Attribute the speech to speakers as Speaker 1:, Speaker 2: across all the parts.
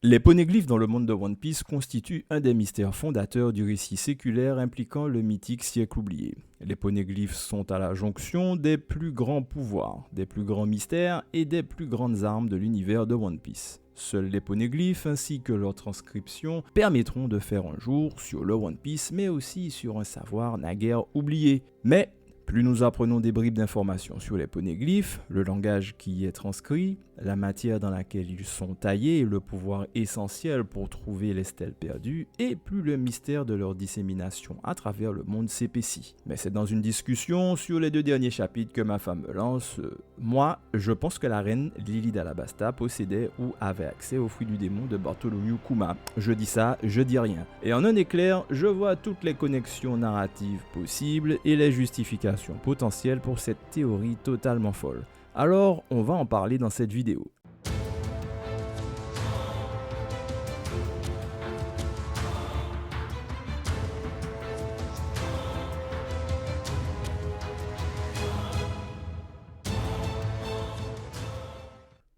Speaker 1: Les poneglyphes dans le monde de One Piece constituent un des mystères fondateurs du récit séculaire impliquant le mythique siècle oublié. Les poneglyphes sont à la jonction des plus grands pouvoirs, des plus grands mystères et des plus grandes armes de l'univers de One Piece. Seuls les poneglyphes ainsi que leur transcription permettront de faire un jour sur le One Piece, mais aussi sur un savoir naguère oublié. Mais plus nous apprenons des bribes d'informations sur les poneglyphes, le langage qui y est transcrit, la matière dans laquelle ils sont taillés et le pouvoir essentiel pour trouver les stèles perdues, et plus le mystère de leur dissémination à travers le monde s'épaissit. Mais c'est dans une discussion sur les 2 derniers chapitres que ma femme me lance. Moi, je pense que la reine Lily d'Alabasta possédait ou avait accès aux fruits du démon de Bartholomew Kuma. Je dis ça, je dis rien. Et en un éclair, je vois toutes les connexions narratives possibles et les justifications potentielles pour cette théorie totalement folle. Alors, on va en parler dans cette vidéo.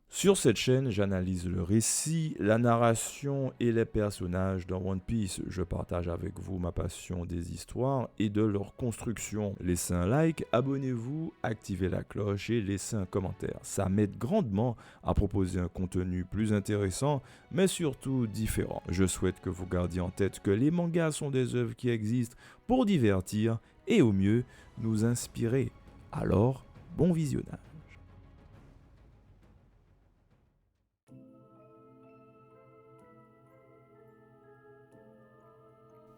Speaker 1: Sur cette chaîne, j'analyse le récit, la narration et les personnages dans One Piece. Je partage avec vous ma passion des histoires et de leur construction. Laissez un like, abonnez-vous, activez la cloche et laissez un commentaire. Ça m'aide grandement à proposer un contenu plus intéressant, mais surtout différent. Je souhaite que vous gardiez en tête que les mangas sont des œuvres qui existent pour divertir et au mieux nous inspirer. Alors, bon visionnage.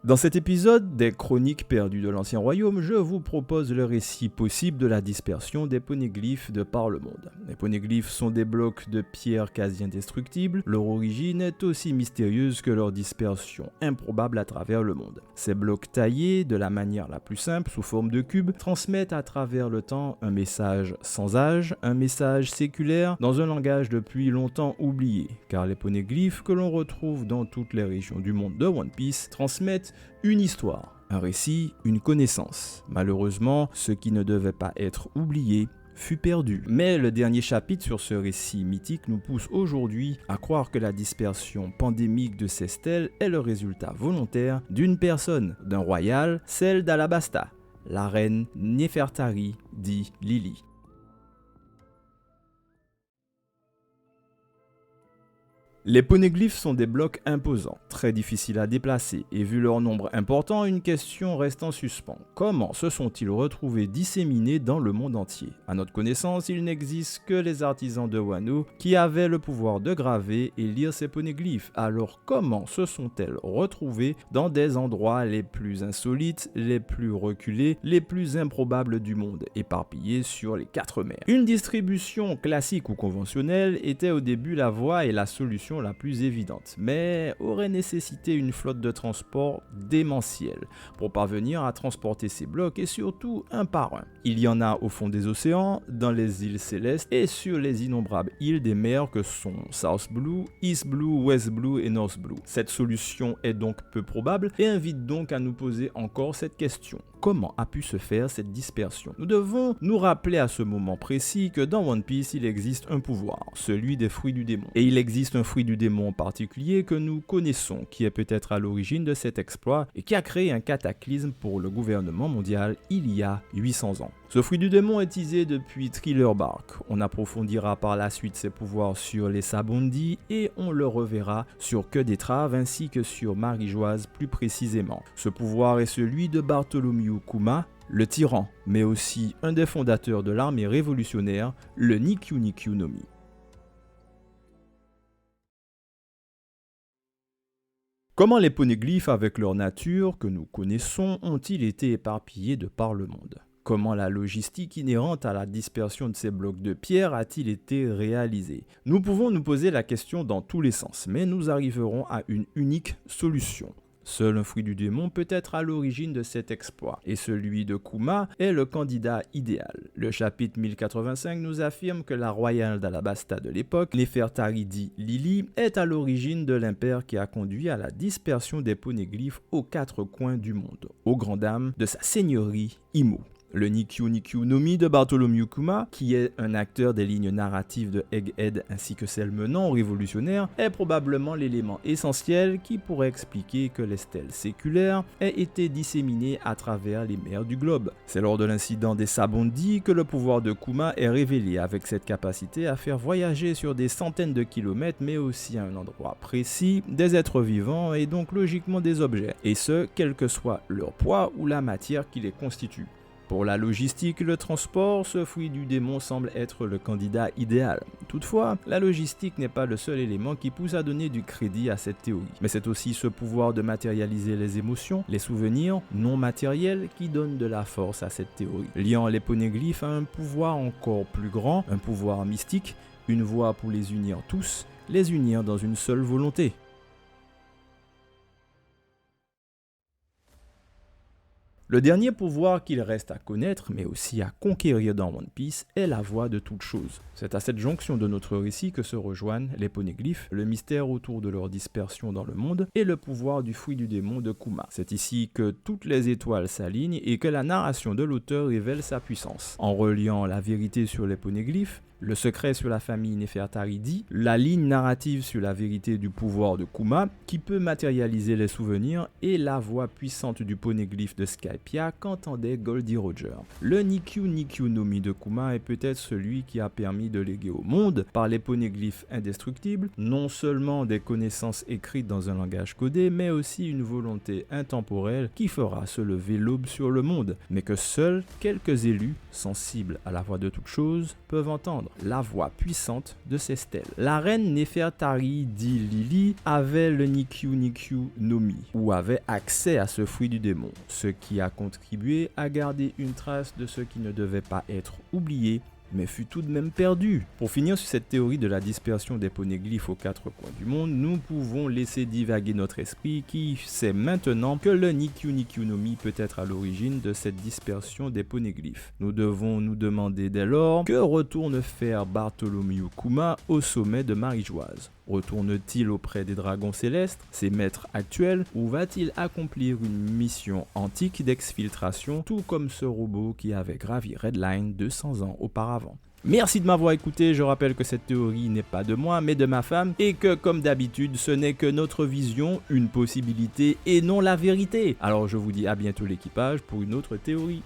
Speaker 1: Dans cet épisode des Chroniques perdues de l'Ancien Royaume, je vous propose le récit possible de la dispersion des poneglyphes de par le monde. Les poneglyphes sont des blocs de pierre quasi indestructibles, leur origine est aussi mystérieuse que leur dispersion improbable à travers le monde. Ces blocs taillés de la manière la plus simple, sous forme de cubes, transmettent à travers le temps un message sans âge, un message séculaire dans un langage depuis longtemps oublié, car les poneglyphes que l'on retrouve dans toutes les régions du monde de One Piece transmettent une histoire, un récit, une connaissance. Malheureusement, ce qui ne devait pas être oublié fut perdu. Mais le dernier chapitre sur ce récit mythique nous pousse aujourd'hui à croire que la dispersion pandémique de ces stèles est le résultat volontaire d'une personne, d'un royal, celle d'Alabasta, la reine Nefertari dit Lily. Les poneglyphes sont des blocs imposants, très difficiles à déplacer, et vu leur nombre important, une question reste en suspens. Comment se sont-ils retrouvés disséminés dans le monde entier? À notre connaissance, il n'existe que les artisans de Wano qui avaient le pouvoir de graver et lire ces poneglyphes. Alors comment se sont-elles retrouvées dans des endroits les plus insolites, les plus reculés, les plus improbables du monde, éparpillés sur les 4 mers? Une distribution classique ou conventionnelle était au début la voie et la solution la plus évidente, mais aurait nécessité une flotte de transport démentielle pour parvenir à transporter ces blocs et surtout un par un. Il y en a au fond des océans, dans les îles célestes et sur les innombrables îles des mers que sont South Blue, East Blue, West Blue et North Blue. Cette solution est donc peu probable et invite donc à nous poser encore cette question. Comment a pu se faire cette dispersion? Nous devons nous rappeler à ce moment précis que dans One Piece, il existe un pouvoir, celui des fruits du démon. Et il existe un fruit du démon en particulier que nous connaissons, qui est peut-être à l'origine de cet exploit et qui a créé un cataclysme pour le gouvernement mondial il y a 800 ans. Ce fruit du démon est teasé depuis Thriller Bark. On approfondira par la suite ses pouvoirs sur les Sabondi et on le reverra sur Queue d'Étrave ainsi que sur Marie-Joise plus précisément. Ce pouvoir est celui de Bartholomew Kuma, le tyran, mais aussi un des fondateurs de l'armée révolutionnaire, le Nikyu Nikyu no Mi. Comment les poneglyphes avec leur nature que nous connaissons ont-ils été éparpillés de par le monde? Comment la logistique inhérente à la dispersion de ces blocs de pierre a-t-il été réalisée? Nous pouvons nous poser la question dans tous les sens, mais nous arriverons à une unique solution. Seul un fruit du démon peut être à l'origine de cet exploit, et celui de Kuma est le candidat idéal. Le chapitre 1085 nous affirme que la royale d'Alabasta de l'époque, Nefertari dit Lily, est à l'origine de l'impair qui a conduit à la dispersion des poneglyphes aux 4 coins du monde, aux grandes dames de sa seigneurie Imo. Le Nikyu Nikyu no Mi de Bartholomew Kuma, qui est un acteur des lignes narratives de Egghead ainsi que celle menant au révolutionnaire, est probablement l'élément essentiel qui pourrait expliquer que les stèles séculaires aient été disséminées à travers les mers du globe. C'est lors de l'incident des Sabondi que le pouvoir de Kuma est révélé, avec cette capacité à faire voyager sur des centaines de kilomètres, mais aussi à un endroit précis, des êtres vivants et donc logiquement des objets, et ce, quel que soit leur poids ou la matière qui les constitue. Pour la logistique et le transport, ce fruit du démon semble être le candidat idéal. Toutefois, la logistique n'est pas le seul élément qui pousse à donner du crédit à cette théorie. Mais c'est aussi ce pouvoir de matérialiser les émotions, les souvenirs non matériels qui donne de la force à cette théorie. Liant les poneglyphes à un pouvoir encore plus grand, un pouvoir mystique, une voie pour les unir tous, les unir dans une seule volonté. Le dernier pouvoir qu'il reste à connaître, mais aussi à conquérir dans One Piece, est la voie de toute chose. C'est à cette jonction de notre récit que se rejoignent les poneglyphes, le mystère autour de leur dispersion dans le monde, et le pouvoir du fruit du démon de Kuma. C'est ici que toutes les étoiles s'alignent et que la narration de l'auteur révèle sa puissance. En reliant la vérité sur les poneglyphes, le secret sur la famille Nefertaridi, la ligne narrative sur la vérité du pouvoir de Kuma, qui peut matérialiser les souvenirs, et la voix puissante du poneglyphe de Skypiea qu'entendait Goldie Roger. Le Nikyu Nikyu no Mi de Kuma est peut-être celui qui a permis de léguer au monde, par les poneglyphes indestructibles, non seulement des connaissances écrites dans un langage codé, mais aussi une volonté intemporelle qui fera se lever l'aube sur le monde, mais que seuls quelques élus, sensibles à la voix de toute chose, peuvent entendre. La voix puissante de ces stèles. La reine Nefertari-Di Lili avait le Nikyu Nikyu no Mi, ou avait accès à ce fruit du démon, ce qui a contribué à garder une trace de ce qui ne devait pas être oublié, mais fut tout de même perdu. Pour finir sur cette théorie de la dispersion des poneglyphes aux quatre coins du monde, nous pouvons laisser divaguer notre esprit qui sait maintenant que le Nikyu Nikyu no Mi peut être à l'origine de cette dispersion des poneglyphes. Nous devons nous demander dès lors, que retourne faire Bartholomew Kuma au sommet de Marie-Joise? Retourne-t-il auprès des dragons célestes, ses maîtres actuels, ou va-t-il accomplir une mission antique d'exfiltration, tout comme ce robot qui avait gravi Redline 200 ans auparavant? Merci de m'avoir écouté, je rappelle que cette théorie n'est pas de moi mais de ma femme et que comme d'habitude ce n'est que notre vision, une possibilité et non la vérité. Alors je vous dis à bientôt l'équipage pour une autre théorie.